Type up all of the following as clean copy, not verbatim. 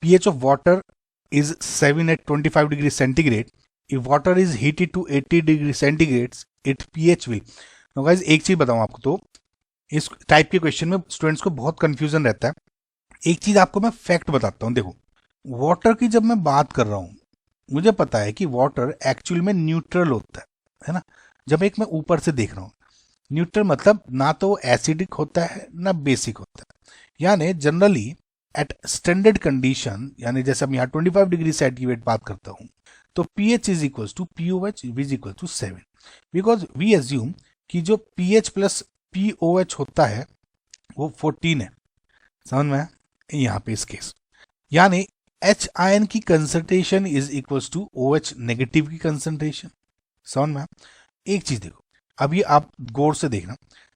pH of water is 7 at 25 degrees centigrade. If water is heated to 80 degrees centigrade, its pH will. Now guys, एक चीज बताऊं आपको, तो इस type के क्वेश्चन में स्टूडेंट्स को बहुत कंफ्यूजन रहता है। एक चीज आपको मैं फैक्ट बताता हूं। देखो, वाटर की जब मैं बात कर रहा हूं, मुझे पता है कि वाटर एक्चुअल में न्यूट्रल होता है ना। जब एक मैं ऊपर से देख रहा हूं, न्यूट्रल मतलब ना तो वो एसिडिक होता है ना बेसिक होता है। यानी जनरली एट स्टैंडर्ड कंडीशन, यानी जैसे अब यहाँ 25 डिग्री सेंटीग्रेड बात करता हूँ, तो pH is equal to POH is equal to 7, because we assume कि जो pH प्लस POH होता है वो 14 है। समझ में यहाँ पे इस केस, यानी H आयन की concentration is equal to OH negative की कंसंट्रेशन। समझ में। एक चीज देखो, अभी आप गौर से देखना,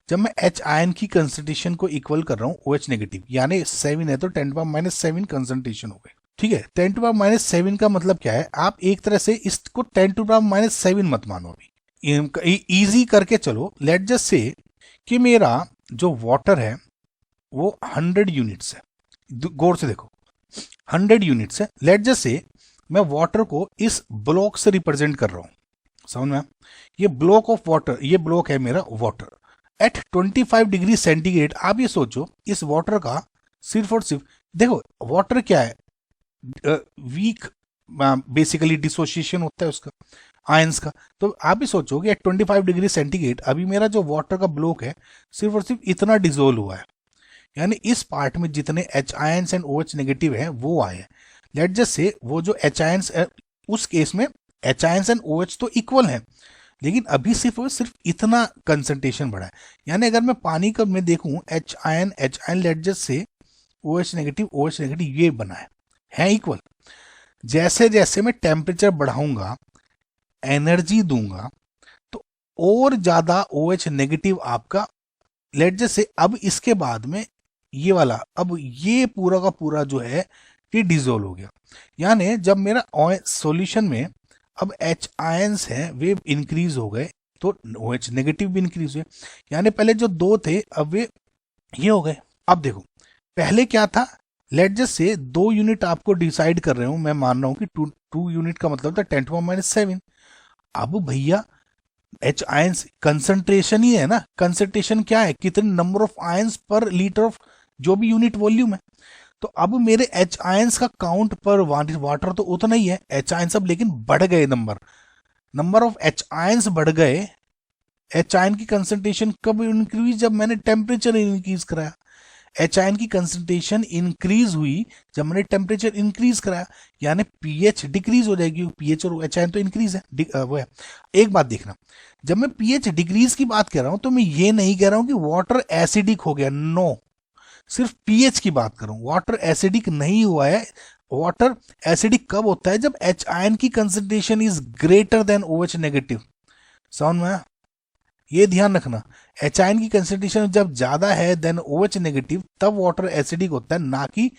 जब मैं H आयन की कंसंट्रेशन को इक्वल कर रहा हूँ OH नेगेटिव, यानी 7 है तो 10⁻⁷ कंसंट्रेशन हो गई। ठीक है, 10⁻⁷ का मतलब क्या है, आप एक तरह से इसको 10⁻⁷ मत मानो, अभी इजी करके चलो। लेट जस्ट से कि मेरा जो वाटर है वो 100 यूनिट्स है। गौर से देखो, 100 यूनिट्स है। लेट जस्ट से मैं वाटर को इस ब्लॉक से रिप्रेजेंट कर रहा हूं। समझ में। ये ब्लॉक ऑफ वाटर, ये ब्लॉक है मेरा वाटर एट 25 डिग्री सेंटीग्रेड। आप ये सोचो, इस वाटर का सिर्फ और सिर्फ, देखो वाटर क्या है, वीक बेसिकली डिसोसिएशन होता है उसका, आयंस का। तो आप ही सोचो कि एट 25 डिग्री सेंटीग्रेड अभी मेरा जो वाटर का ब्लॉक है सिर्फ और सिर्फ इतना डिजोल्व हुआ है, यानी इस पार्ट में जितने H ions and OH negative है वो आए हैं। लेट जस्ट से वो जो H आयंस, उस केस में H आयंस एंड OH तो इक्वल है, लेकिन अभी सिर्फ इतना कंसंट्रेशन बढ़ा है। यानी अगर मैं पानी का मैं देखूं, H ion let just say OH negative ये बना है इक्वल। जैसे जैसे मैं टेम्परेचर बढ़ाऊंगा, एनर्जी दूंगा, तो और ज्यादा OH नेगेटिव आपका, लेट जस्ट से अब इसके बाद में ये वाला, अब ये पूरा का पूरा जो है ये डिजोल्व हो गया। यानी जब मेरा सॉल्यूशन में अब H आयंस है वे इंक्रीज हो गए, तो OH नेगेटिव भी इंक्रीज हुए। यानी पहले जो 2 थे अब वे ये हो गए। अब देखो, पहले क्या था, लेट जस्ट से 2 यूनिट आपको डिसाइड कर रहे हूं, मैं मान रहा हूं कि 2 यूनिट का मतलब था 10⁻⁷। अब भैया H आयंस कंसंट्रेशन ही है ना, कंसंट्रेशन क्या है, कितने नंबर ऑफ आयंस पर लीटर ऑफ जो भी यूनिट वॉल्यूम है। तो अब मेरे H आयंस का काउंट पर वाटर तो उतना ही है, H आयंस अब लेकिन बढ़ गए, नंबर ऑफ H आयंस बढ़ गए। H आयन की कंसंट्रेशन कब इंक्रीज, जब मैंने टेम्परेचर इंक्रीज कराया। H आयन की कंसंट्रेशन इंक्रीज हुई जब मैंने टेम्परेचर इंक्रीज कराया, यानी pH डिक्रीज हो जाएगी। pH और H आयन तो इंक्रीज है, वो है। एक बात देखना, जब मैं pH डिक्रीज की बात कर रहा हूं तो मैं ये नहीं कह रहा हूं कि वाटर एसिडिक हो गया, नो, सिर्फ pH की बात कर रहा हूं। वाटर एसिडिक नहीं हुआ है। वाटर एसिडिक कब होता है, जब H आयन की concentration is greater than OH negative. समझ में, ये ध्यान रखना, H आयन की कंसंट्रेशन जब ज्यादा है देन OH नेगेटिव, तब वाटर एसिडिक होता है, ना कि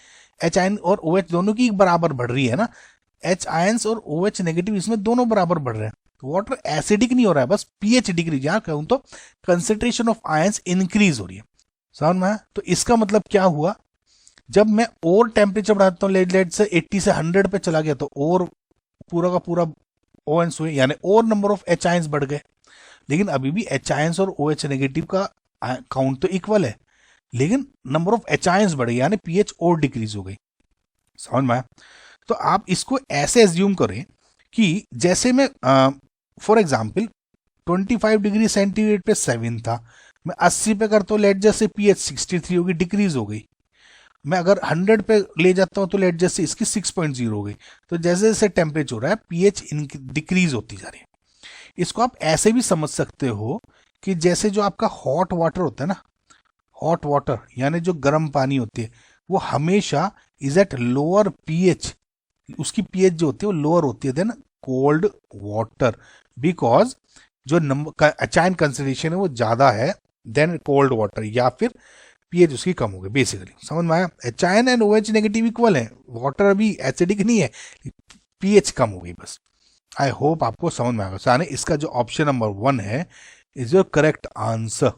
H आयन और OH दोनों की बराबर बढ़ रही है ना। H आयंस और OH नेगेटिव इसमें दोनों बराबर बढ़ रहे हैं, तो वाटर एसिडिक नहीं हो रहा है, बस pH डिक्रीज, यहां कहूं तो कंसंट्रेशन ऑफ आयंस इंक्रीज हो रही है। समझ में। तो इसका मतलब क्या हुआ, जब मैं और टेम्परेचर बढ़ाता हूँ, लेट से 80 से 100 पे चला गया, तो और पूरा का पूरा OH हुए, यानी और नंबर ऑफ H आयंस बढ़ गए। लेकिन अभी भी H आयंस और OH नेगेटिव का काउंट तो इक्वल है, लेकिन नंबर ऑफ H आयंस बढ़े, यानी pH और डिक्रीज हो गई। समझ में। तो आप इसको ऐसे एज्यूम करें कि जैसे मैं फॉर एग्जाम्पल 25 डिग्री सेंटीग्रेड पे 7 था, मैं 80 पे करता हूँ, लेट जैसे pH 63 होगी, डिक्रीज हो गई। मैं अगर 100 पे ले जाता हूँ तो लेट जैसे इसकी 6.0 हो गई। तो जैसे जैसे टेम्परेचर हो रहा है pH डिक्रीज होती जा रही है। इसको आप ऐसे भी समझ सकते हो कि जैसे जो आपका हॉट वाटर होता है ना, हॉट वाटर यानी जो गर्म पानी होती है, वो हमेशा इज एट लोअर pH, उसकी pH जो होती है वो लोअर होती है देन कोल्ड वाटर, बिकॉज जो नंबर H आयन कंसंट्रेशन है वो ज्यादा है देन कोल्ड वाटर, या फिर pH उसकी कम हो गई। बेसिकली समझ में आया, H ion and OH negative equal है, वाटर अभी एसिडिक नहीं है, pH कम हो गई बस। आई होप आपको समझ में आएगा। यानी इसका जो ऑप्शन नंबर 1 है इज योर करेक्ट आंसर।